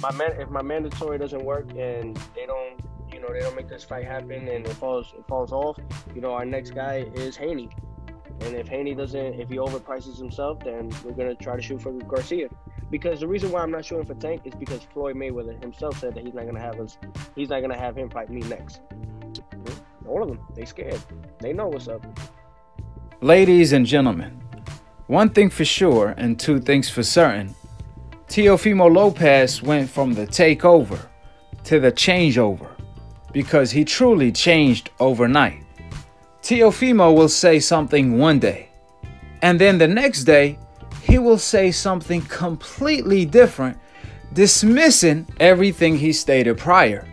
if my mandatory doesn't work and they don't, they don't make this fight happen and it falls off, our next guy is Haney. And if Haney if he overprices himself, then we're gonna try to shoot for Garcia. Because the reason why I'm not shooting for Tank is because Floyd Mayweather himself said that he's not gonna have him fight me next. All of them, they scared. They know what's up. Ladies and gentlemen, one thing for sure and two things for certain. Teofimo Lopez went from the takeover to the changeover because he truly changed overnight. Teofimo will say something one day, and then the next day, he will say something completely different, dismissing everything he stated prior.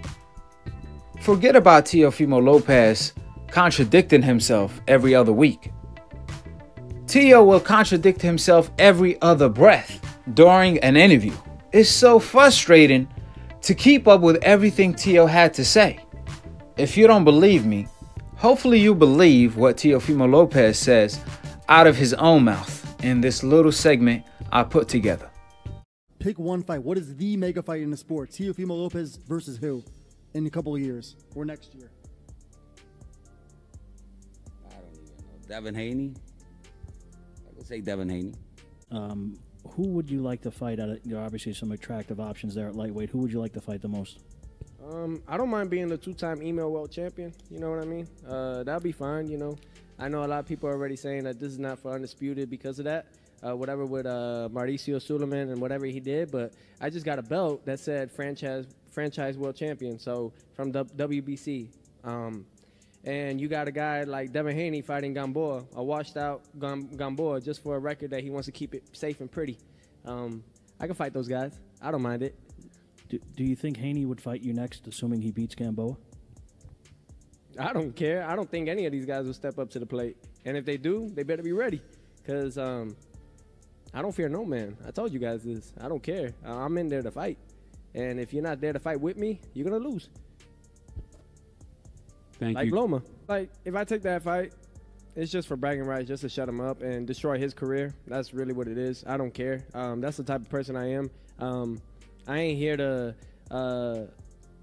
Forget about Teofimo Lopez contradicting himself every other week. Teo will contradict himself every other breath during an interview. It's so frustrating to keep up with everything Teo had to say. If you don't believe me, hopefully you believe what Teofimo Lopez says out of his own mouth in this little segment I put together. Pick one fight. What is the mega fight in the sport? Teofimo Lopez versus who in a couple of years or next year? I don't even know. Devin Haney? I would say Devin Haney. Who would you like to fight at? Obviously some attractive options there at lightweight. Who would you like to fight the most? I don't mind being the two-time email world champion. You know what I mean? That'll be fine, I know a lot of people are already saying that this is not for Undisputed because of that. Whatever with Mauricio Suleiman and whatever he did. But I just got a belt that said franchise world champion, so from the WBC. And you got a guy like Devin Haney fighting Gamboa, a washed-out Gamboa, just for a record that he wants to keep it safe and pretty. I can fight those guys. I don't mind it. Do you think Haney would fight you next, assuming he beats Gamboa? I don't care. I don't think any of these guys will step up to the plate. And if they do, they better be ready. Because I don't fear no man. I told you guys this. I don't care. I'm in there to fight. And if you're not there to fight with me, you're going to lose. Thank like you. Loma. Like, if I take that fight, it's just for bragging rights, just to shut him up and destroy his career. That's really what it is. I don't care. That's the type of person I am. I ain't here to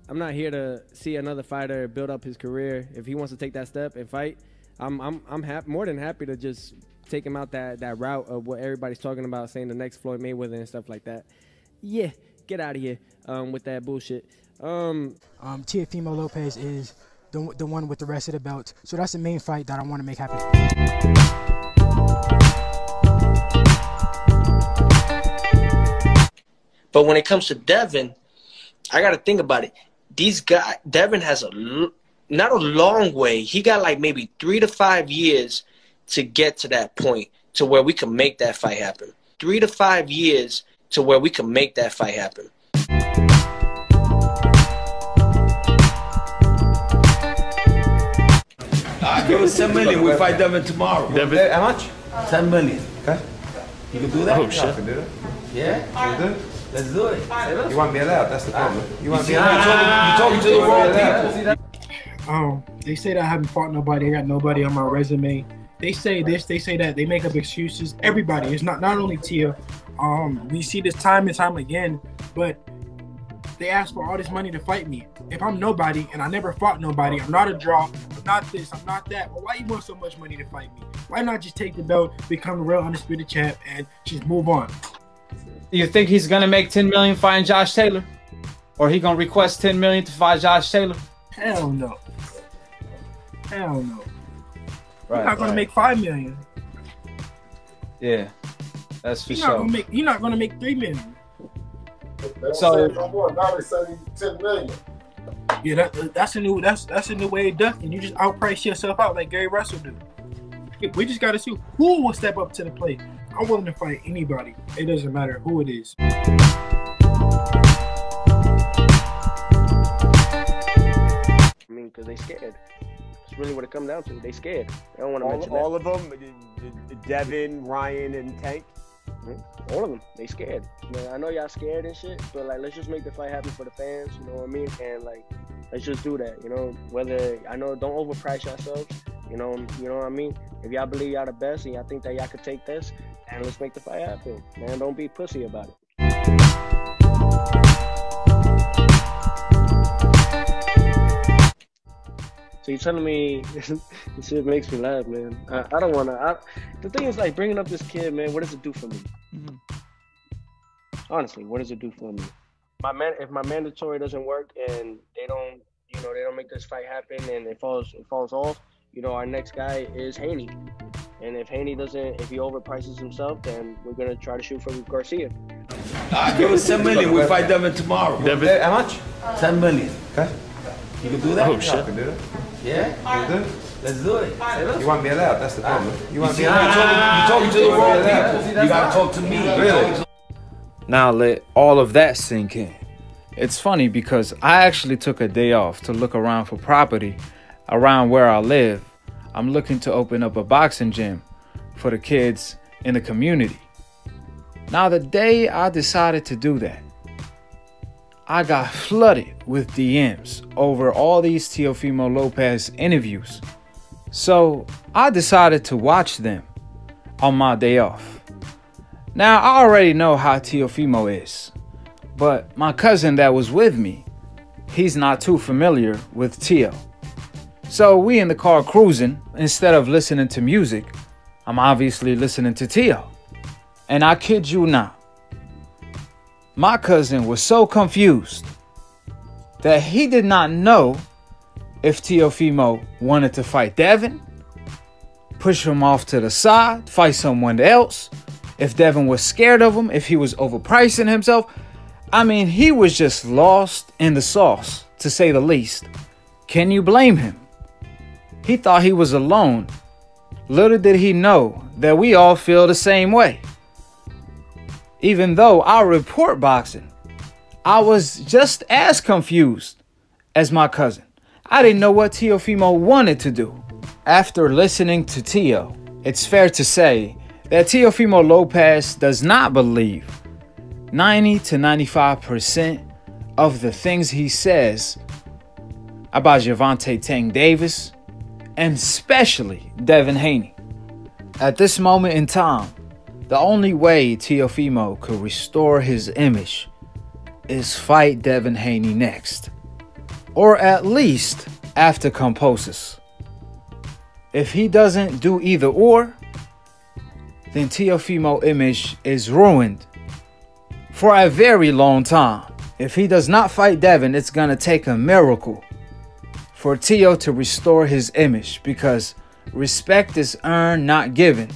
I'm not here to see another fighter build up his career. If he wants to take that step and fight, I'm more than happy to just take him out that route of what everybody's talking about, saying the next Floyd Mayweather and stuff like that. Yeah, get out of here with that bullshit. Teofimo Lopez is the one with the rest of the belts, so that's the main fight that I want to make happen. But when it comes to Devin, I got to think about it. Devin has not a long way. He got like maybe 3 to 5 years to get to that point to where we can make that fight happen. 3 to 5 years to where we can make that fight happen. Give us 10 million. We fight Devin tomorrow. Devin, how much? 10 million. Okay. You can do that? Oh, shit. I can do that. Yeah? You do? Let's do it. You won't be allowed. That's the problem. You won't be You're allowed. talking to the wrong people. They say that I haven't fought nobody. I got nobody on my resume. They say this, they say that. They make up excuses. Everybody. It's not only Tia. We see this time and time again, but they ask for all this money to fight me. If I'm nobody and I never fought nobody, I'm not a draw, I'm not this, I'm not that. Well, why you want so much money to fight me? Why not just take the belt, become a real undisputed champ, and just move on? Do you think he's gonna make 10 million fighting Josh Taylor? Or he gonna request 10 million to fight Josh Taylor? Hell no. Hell no. Right, You're not gonna make 5 million. Yeah, that's for You're sure. You're not gonna make 3 million. So now they say 10 million. Yeah, that's a new way of ducking. You just outprice yourself out like Gary Russell do. We just gotta see who will step up to the plate. I'm willing to fight anybody. It doesn't matter who it is. I mean, because they scared. It's really what it comes down to. They scared. They don't want to mention all of them? Devin, Ryan, and Tank? All of them. They scared. Man, I know y'all scared and shit, but like, let's just make the fight happen for the fans. You know what I mean? And like, let's just do that. You know, whether I know, don't overprice yourselves. You know what I mean? If y'all believe y'all the best and y'all think that y'all could take this, and let's make the fight happen. Man, don't be pussy about it. So you're telling me this shit makes me laugh, man. I don't want to. The thing is, like, bringing up this kid, man, what does it do for me? Honestly, what does it do for me? If my mandatory doesn't work and they don't make this fight happen and it falls off, our next guy is Haney. And if Haney if he overprices himself, then we're going to try to shoot for Garcia. Give us 10 million. We fight Devin tomorrow. Devin, how much? 10 million. Okay. You can do that? Oh, shit. I can do that. Yeah? You can do it. Let's do it. You won't be allowed. That's the problem. You won't be You're allowed. talking to the wrong people. You gotta talk to me. Really? Now let all of that sink in. It's funny because I actually took a day off to look around for property around where I live. I'm looking to open up a boxing gym for the kids in the community. Now, the day I decided to do that, I got flooded with DMs over all these Teofimo Lopez interviews. So I decided to watch them on my day off. Now, I already know how Teofimo is, but my cousin that was with me, he's not too familiar with Teo. So we in the car cruising, instead of listening to music, I'm obviously listening to Teo. And I kid you not, my cousin was so confused that he did not know if Teofimo wanted to fight Devin, push him off to the side, fight someone else, if Devin was scared of him, if he was overpricing himself. I mean, he was just lost in the sauce, to say the least. Can you blame him? He thought he was alone. Little did he know that we all feel the same way. Even though I report boxing, I was just as confused as my cousin. I didn't know what Teofimo wanted to do. After listening to Teo, it's fair to say that Teofimo Lopez does not believe 90 to 95% of the things he says about Gervonta Tank Davis, and especially Devin Haney. At this moment in time, the only way Teofimo could restore his image is fight Devin Haney next, or at least after Kambosos. If he doesn't do either or, then Teofimo image is ruined for a very long time. If he does not fight Devin, it's gonna take a miracle for Teo to restore his image, because respect is earned, not given.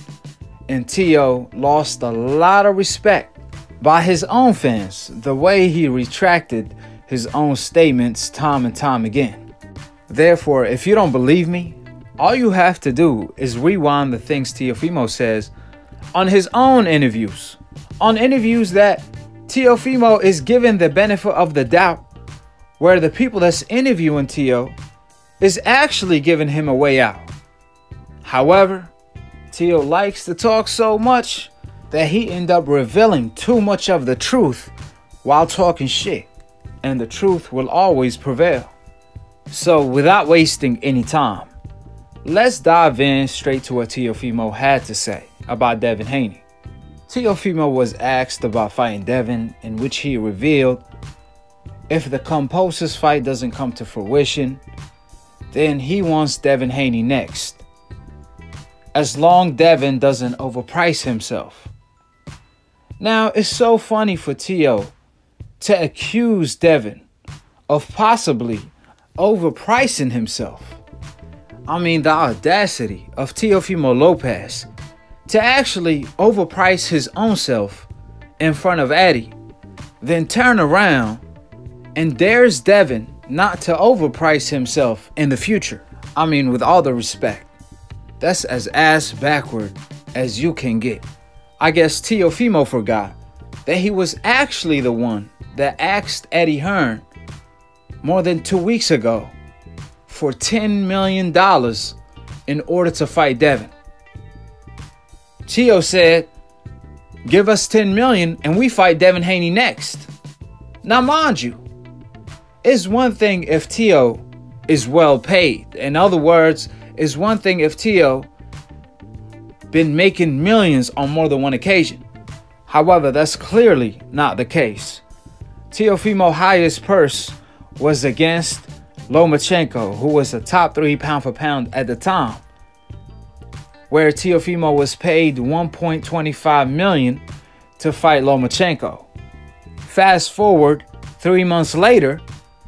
And Teo lost a lot of respect by his own fans, the way he retracted his own statements time and time again. Therefore, if you don't believe me, all you have to do is rewind the things Teofimo says on his own interviews. On interviews that Teofimo is given the benefit of the doubt, where the people that's interviewing Teo is actually giving him a way out. However, Teo likes to talk so much that he ends up revealing too much of the truth while talking shit, and the truth will always prevail. So without wasting any time, let's dive in straight to what Teofimo had to say about Devin Haney. Teofimo was asked about fighting Devin, in which he revealed if the Kambosos fight doesn't come to fruition, then he wants Devin Haney next, as long Devin doesn't overprice himself. Now, it's so funny for Teo to accuse Devin of possibly overpricing himself. I mean, the audacity of Teofimo Lopez to actually overprice his own self in front of Eddie, then turn around and dares Devin not to overprice himself in the future. I mean, with all the respect, that's as ass backward as you can get. I guess Teofimo forgot that he was actually the one that asked Eddie Hearn more than 2 weeks ago for $10 million in order to fight Devin. Teo said, give us $10 million and we fight Devin Haney next. Now, mind you, it's one thing if Teo is well paid. In other words, it's one thing if Teo been making millions on more than one occasion. However, that's clearly not the case. Teofimo's highest purse was against Lomachenko, who was a top 3 pound for pound at the time, where Teofimo was paid $1.25 million to fight Lomachenko. Fast forward 3 months later,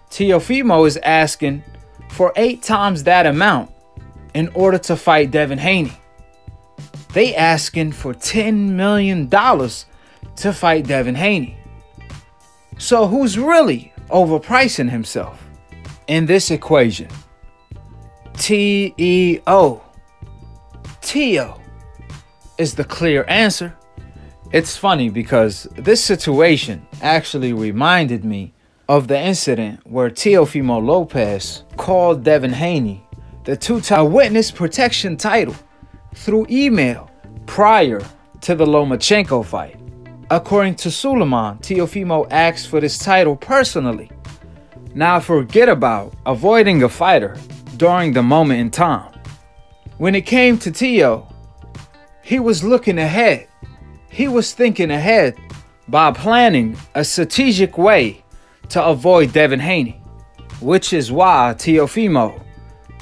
Teofimo is asking for 8 times that amount in order to fight Devin Haney. They asking for $10 million to fight Devin Haney. So who's really overpricing himself in this equation? T-E-O. Teo is the clear answer. It's funny because this situation actually reminded me of the incident where Teofimo Lopez called Devin Haney the 2-time witness protection title through email prior to the Lomachenko fight. According to Suleiman, Teofimo asked for this title personally. Now forget about avoiding a fighter during the moment in time. When it came to Teo, he was looking ahead. He was thinking ahead by planning a strategic way to avoid Devin Haney, which is why Teofimo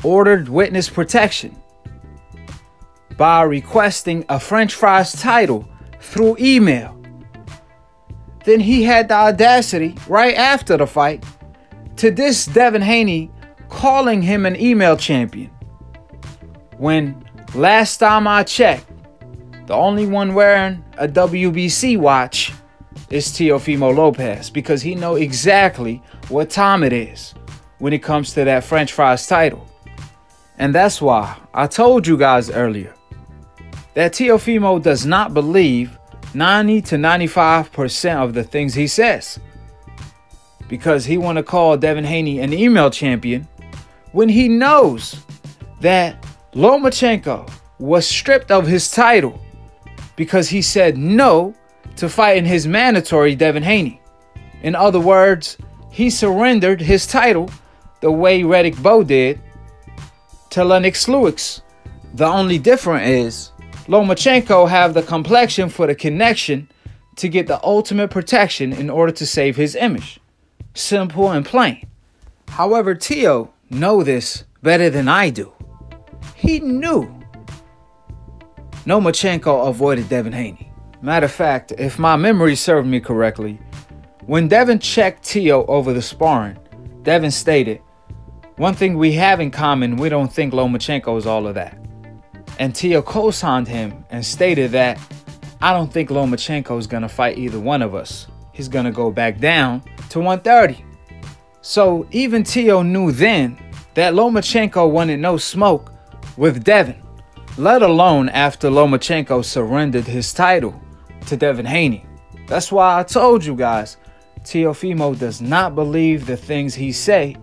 ordered witness protection by requesting a French fries title through email. Then he had the audacity right after the fight to diss Devin Haney, calling him an email champion, when last time I checked, the only one wearing a WBC watch is Teofimo Lopez, because he knows exactly what time it is when it comes to that French fries title. And that's why I told you guys earlier that Teofimo does not believe 90 to 95% of the things he says, because he want to call Devin Haney an email champion when he knows that Lomachenko was stripped of his title because he said no to fighting his mandatory Devin Haney. In other words, he surrendered his title the way Riddick Bowe did to Lennox Lewis. The only difference is Lomachenko have the complexion for the connection to get the ultimate protection in order to save his image. Simple and plain. However, Teo know this better than I do. He knew Lomachenko avoided Devin Haney. Matter of fact, if my memory served me correctly, when Devin checked Teo over the sparring, Devin stated, "One thing we have in common, we don't think Lomachenko is all of that." And Teo co-signed him and stated that, "I don't think Lomachenko is going to fight either one of us. He's going to go back down to 130. So even Teo knew then that Lomachenko wanted no smoke with Devin, let alone after Lomachenko surrendered his title to Devin Haney. That's why I told you guys, Teofimo does not believe the things he say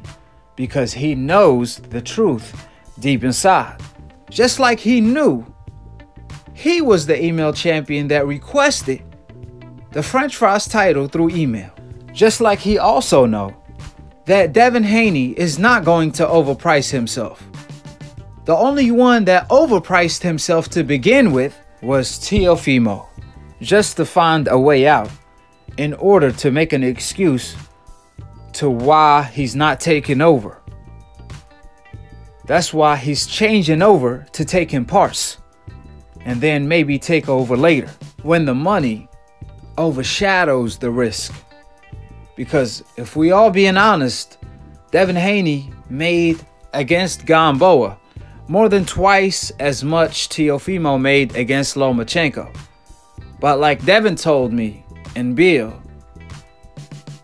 because he knows the truth deep inside. Just like he knew he was the email champion that requested the French fries title through email. Just like he also know that Devin Haney is not going to overprice himself. The only one that overpriced himself to begin with was Teofimo, just to find a way out in order to make an excuse to why he's not taking over. That's why he's changing over to taking parts and then maybe take over later when the money overshadows the risk. Because if we all being honest, Devin Haney made against Gamboa more than twice as much Teofimo made against Lomachenko. But like Devin told me and Bill,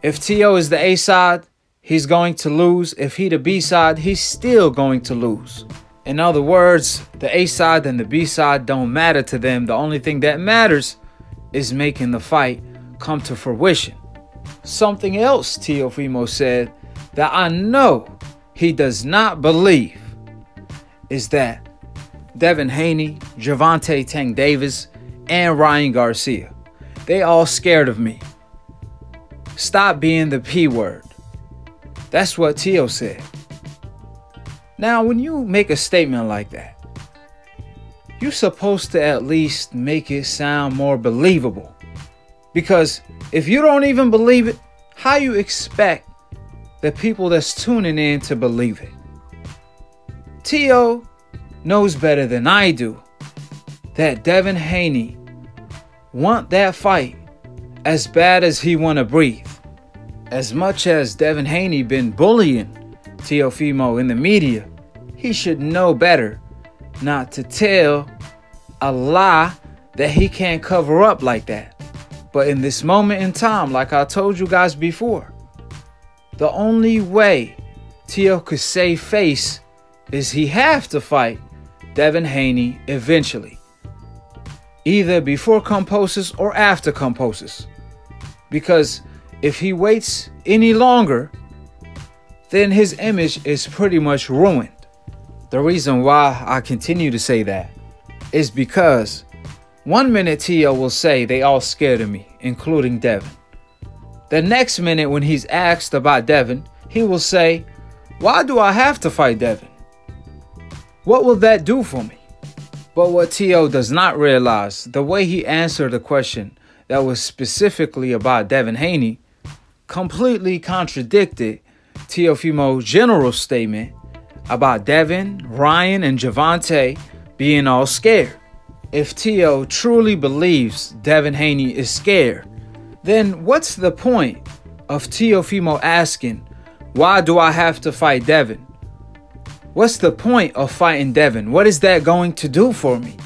if Teo is the A side, he's going to lose. If he the B side, he's still going to lose. In other words, the A side and the B side don't matter to them. The only thing that matters is making the fight come to fruition. Something else Teofimo said that I know he does not believe is that Devin Haney, Gervonta Tank Davis, and Ryan Garcia, they all scared of me. Stop being the P word. That's what Teo said. Now, when you make a statement like that, you're supposed to at least make it sound more believable. Because if you don't even believe it, how you expect the people that's tuning in to believe it. T.O. knows better than I do that Devin Haney want that fight as bad as he want to breathe. As much as Devin Haney been bullying Teofimo in the media, he should know better not to tell a lie that he can't cover up like that. But in this moment in time, like I told you guys before, the only way Teo could save face is he have to fight Devin Haney eventually. Either before Kambosos or after Kambosos. Because if he waits any longer, then his image is pretty much ruined. The reason why I continue to say that is because 1 minute Teo will say they all scared of me, including Devin. The next minute when he's asked about Devin, he will say, why do I have to fight Devin? What will that do for me? But what Teo does not realize, the way he answered the question that was specifically about Devin Haney completely contradicted Teofimo's general statement about Devin, Ryan, and Gervonta being all scared. If Teo truly believes Devin Haney is scared, then what's the point of Teofimo asking, why do I have to fight Devin? What's the point of fighting Devin? What is that going to do for me?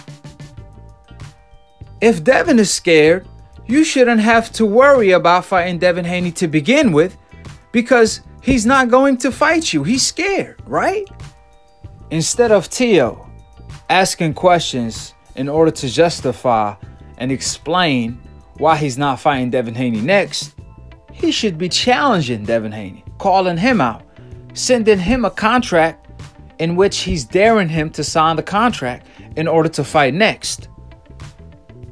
If Devin is scared, you shouldn't have to worry about fighting Devin Haney to begin with, because he's not going to fight you. He's scared, right? Instead of Teo asking questions in order to justify and explain why he's not fighting Devin Haney next, he should be challenging Devin Haney, calling him out, sending him a contract in which he's daring him to sign the contract in order to fight next.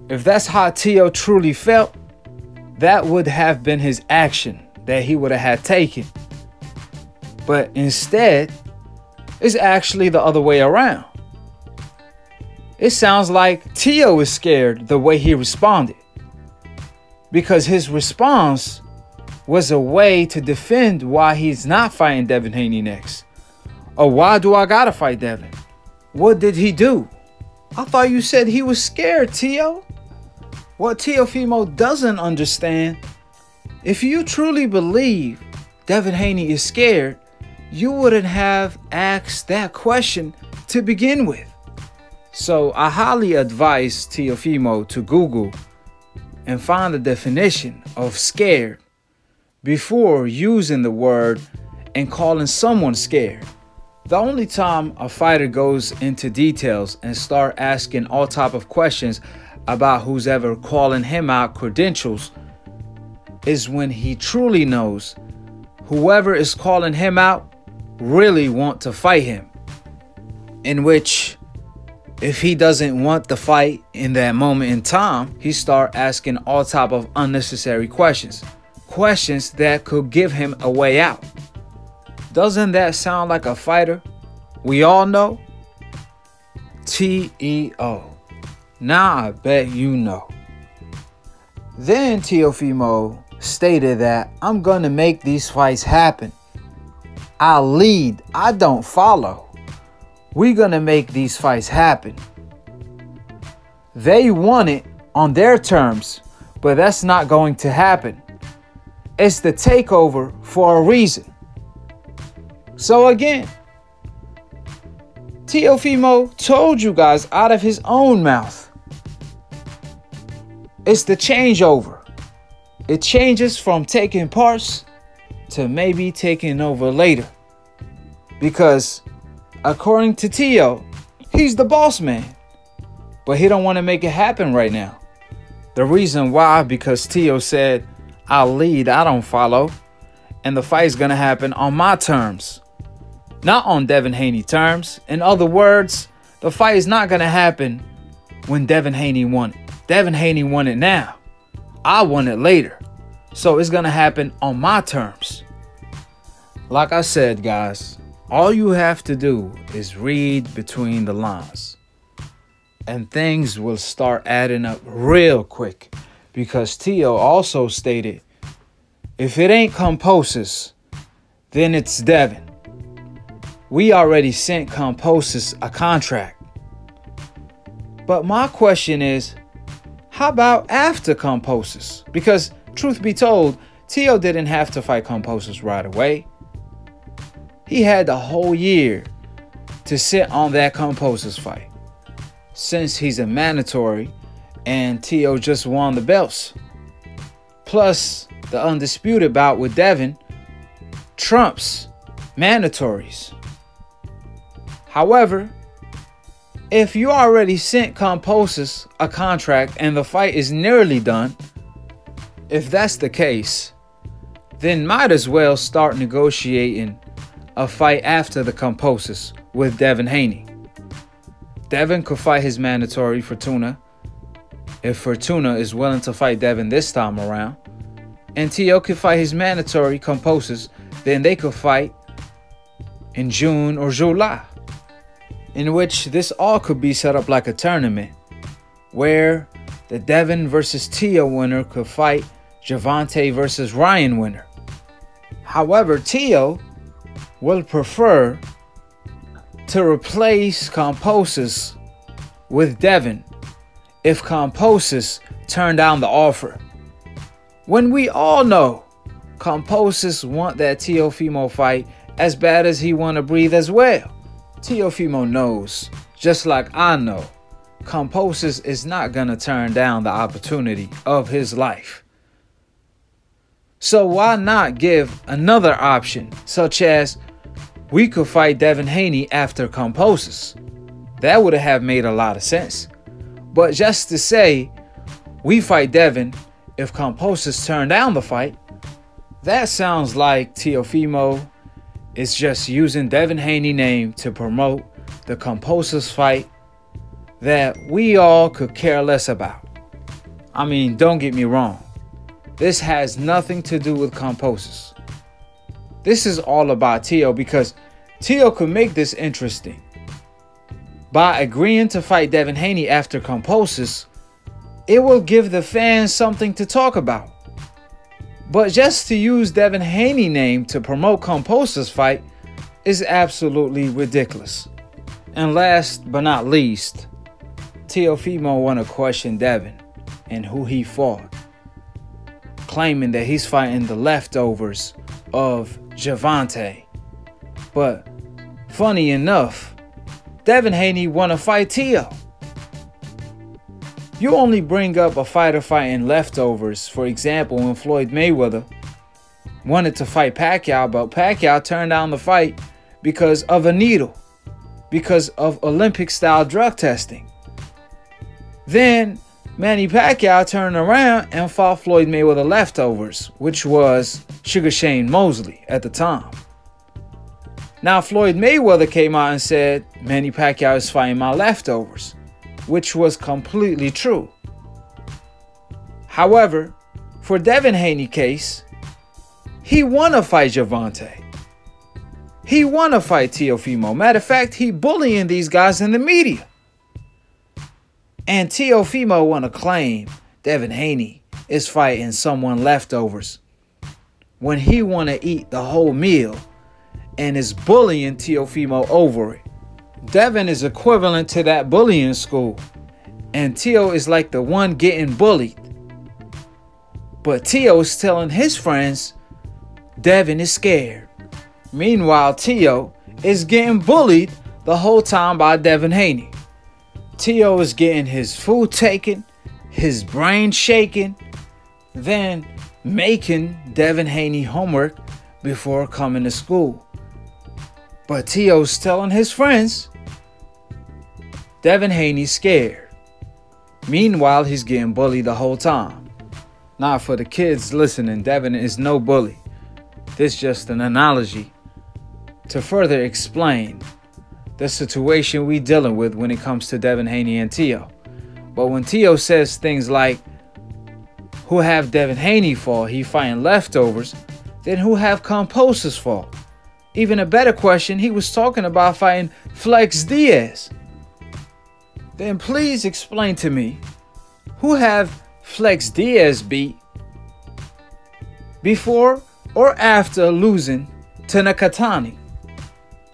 If that's how Teo truly felt, that would have been his action that he would have had taken. But instead, it's actually the other way around. It sounds like Teo is scared the way he responded, because his response was a way to defend why he's not fighting Devin Haney next. Or why do I gotta fight Devin? What did he do? I thought you said he was scared, Teo. What Teofimo doesn't understand, if you truly believe Devin Haney is scared, you wouldn't have asked that question to begin with. So I highly advise Teofimo to Google and find the definition of scared before using the word and calling someone scared. The only time a fighter goes into details and start asking all type of questions about who's ever calling him out credentials is when he truly knows whoever is calling him out really want to fight him. In which, if he doesn't want the fight in that moment in time, he start asking all type of unnecessary questions. Questions that could give him a way out. Doesn't that sound like a fighter we all know? T.E.O. Now I bet you know. Then Teofimo stated that I'm going to make these fights happen. I lead, I don't follow. We're going to make these fights happen. They want it on their terms, but that's not going to happen. It's the takeover for a reason. So again, Teofimo told you guys out of his own mouth, it's the changeover. It changes from taking parts to maybe taking over later. Because according to Teo, he's the boss man. But he don't want to make it happen right now. The reason why, because Teo said, I'll lead, I don't follow. And the fight's going to happen on my terms. Not on Devin Haney terms. In other words, the fight is not going to happen when Devin Haney won it. Devin Haney won it now. I won it later. So it's going to happen on my terms. Like I said, guys, all you have to do is read between the lines. And things will start adding up real quick. Because Teo also stated, if it ain't Kambosos, then it's Devin. We already sent Kambosos a contract. But my question is, how about after Kambosos? Because truth be told, Tio didn't have to fight Kambosos right away. He had the whole year to sit on that Kambosos fight, since he's a mandatory and Tio just won the belts. Plus, the undisputed bout with Devin trumps mandatories. However, if you already sent Kambosos a contract and the fight is nearly done, if that's the case, then might as well start negotiating a fight after the Kambosos with Devin Haney. Devin could fight his mandatory Fortuna if Fortuna is willing to fight Devin this time around, and Tio could fight his mandatory Kambosos. Then they could fight in June or July, in which this all could be set up like a tournament where the Devin versus Tio winner could fight Gervonta versus Ryan winner. However, Tio will prefer to replace Kambosos with Devin if Kambosos turned down the offer. When we all know Kambosos want that Teofimo fight as bad as he want to breathe as well. Teofimo knows, just like I know, Kambosos is not going to turn down the opportunity of his life. So why not give another option, such as we could fight Devin Haney after Kambosos? That would have made a lot of sense. But just to say we fight Devin if Kambosos turn down the fight, that sounds like Teofimo is just using Devin Haney name to promote the Kambosos fight that we all could care less about. I mean, don't get me wrong. This has nothing to do with Kambosos. This is all about Tio, because Tio could make this interesting. By agreeing to fight Devin Haney after Kambosos, it will give the fans something to talk about. But just to use Devin Haney name to promote Kambosos fight is absolutely ridiculous. And last but not least, Teofimo want to question Devin and who he fought, claiming that he's fighting the leftovers of Gervonta. But funny enough, Devin Haney want to fight Tio. You only bring up a fighter fighting leftovers. For example, when Floyd Mayweather wanted to fight Pacquiao, but Pacquiao turned down the fight because of a needle, because of Olympic-style drug testing. Then Manny Pacquiao turned around and fought Floyd Mayweather leftovers, which was Sugar Shane Mosley at the time. Now Floyd Mayweather came out and said Manny Pacquiao is fighting my leftovers, which was completely true. However, for Devin Haney case, he want to fight Gervonta. He want to fight Teofimo. Matter of fact, he bullying these guys in the media. And Teofimo want to claim Devin Haney is fighting someone leftovers when he want to eat the whole meal and is bullying Teofimo over it. Devin is equivalent to that bullying school, and Tio is like the one getting bullied. But Tio is telling his friends Devin is scared. Meanwhile, Tio is getting bullied the whole time by Devin Haney. Tio is getting his food taken, his brain shaken, then making Devin Haney homework before coming to school. But Tio's telling his friends Devin Haney's scared. Meanwhile, he's getting bullied the whole time. Now, for the kids listening, Devin is no bully. This is just an analogy to further explain the situation we dealing with when it comes to Devin Haney and Tio. But when Tio says things like, who have Devin Haney for, he fighting leftovers, then who have Kambosos for? Even a better question, he was talking about fighting Flex Diaz. Then please explain to me, who have Flex Diaz beat before or after losing to Nakatani.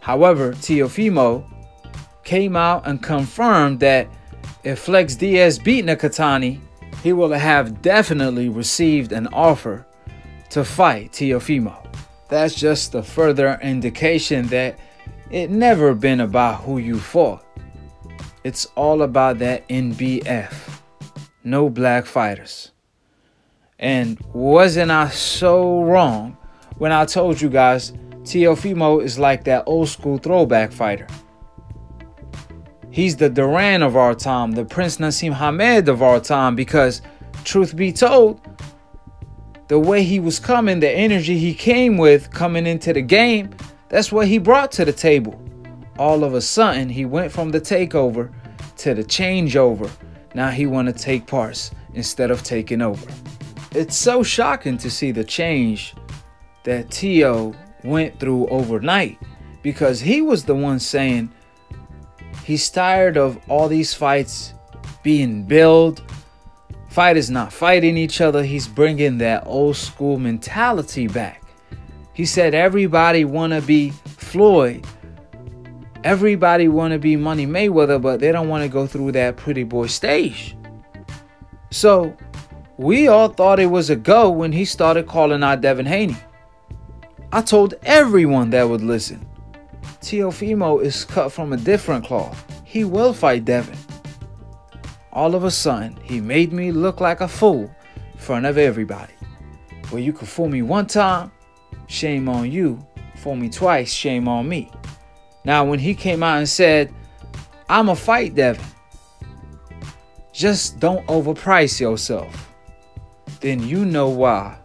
However, Teofimo came out and confirmed that if Flex Diaz beat Nakatani, he will have definitely received an offer to fight Teofimo. That's just a further indication that it never been about who you fought. It's all about that NBF. No black fighters. And wasn't I so wrong when I told you guys Teofimo is like that old school throwback fighter? He's the Duran of our time, the Prince Naseem Hamed of our time, because truth be told, the way he was coming, the energy he came with coming into the game, that's what he brought to the table. All of a sudden, he went from the takeover to the changeover. Now he want to take parts instead of taking over. It's so shocking to see the change that Teo went through overnight, because he was the one saying he's tired of all these fights being billed. Fighters not fighting each other. He's bringing that old school mentality back. He said everybody want to be Floyd. Everybody want to be Money Mayweather, but they don't want to go through that pretty boy stage. So we all thought it was a go when he started calling out Devin Haney. I told everyone that would listen, Teofimo is cut from a different cloth. He will fight Devin. All of a sudden, he made me look like a fool in front of everybody. Well, you could fool me one time, shame on you. Fool me twice, shame on me. Now, when he came out and said, I'ma fight Devin, just don't overprice yourself, then you know why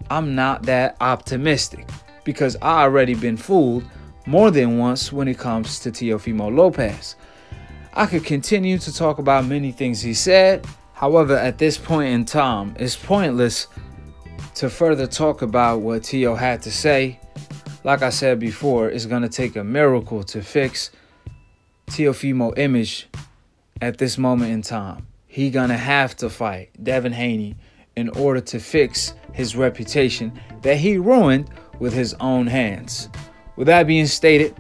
I'm not that optimistic, because I already been fooled more than once when it comes to Teofimo Lopez. I could continue to talk about many things he said. However, at this point in time, it's pointless to further talk about what Teo had to say. Like I said before, it's going to take a miracle to fix Teofimo image at this moment in time. He going to have to fight Devin Haney in order to fix his reputation that he ruined with his own hands. With that being stated,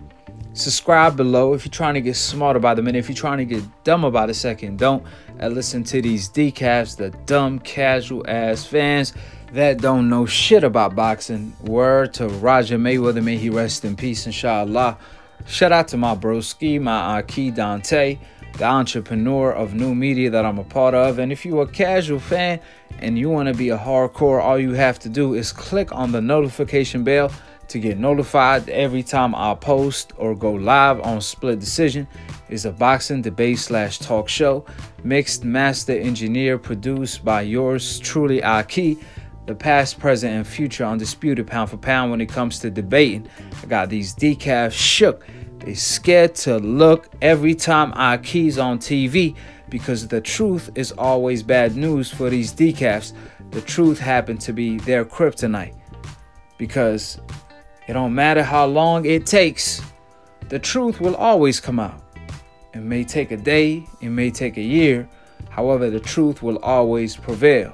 subscribe below if you're trying to get smart about the minute. If you're trying to get dumb about a second, don't. And listen to these decaps, the dumb, casual-ass fans that don't know shit about boxing. Word to Roger Mayweather, may he rest in peace, inshallah. Shout out to my broski, my Aki Dante, the entrepreneur of new media that I'm a part of. And if you're a casual fan and you want to be a hardcore, all you have to do is click on the notification bell to get notified every time I post or go live on Split Decision. It's a boxing debate / talk show, mixed, master, engineer, produced by yours truly, Aki, the past, present, and future undisputed pound for pound when it comes to debating. I got these decaf shook. They scared to look every time Aki's on TV, because the truth is always bad news for these decafs. The truth happened to be their kryptonite, because it don't matter how long it takes, the truth will always come out. It may take a day, it may take a year, however, the truth will always prevail.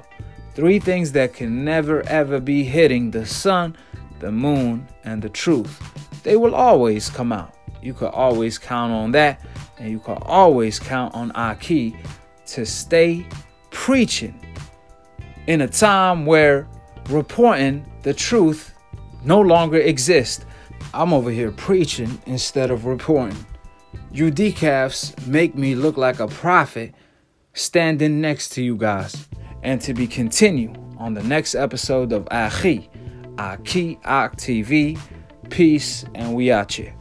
3 things that can never ever be hitting: the sun, the moon, and the truth. They will always come out. You could always count on that, and you could always count on Aki to stay preaching in a time where reporting the truth no longer exist. I'm over here preaching instead of reporting. You decafs make me look like a prophet standing next to you guys. And to be continued on the next episode of Aki Ak TV. Peace, and we out here.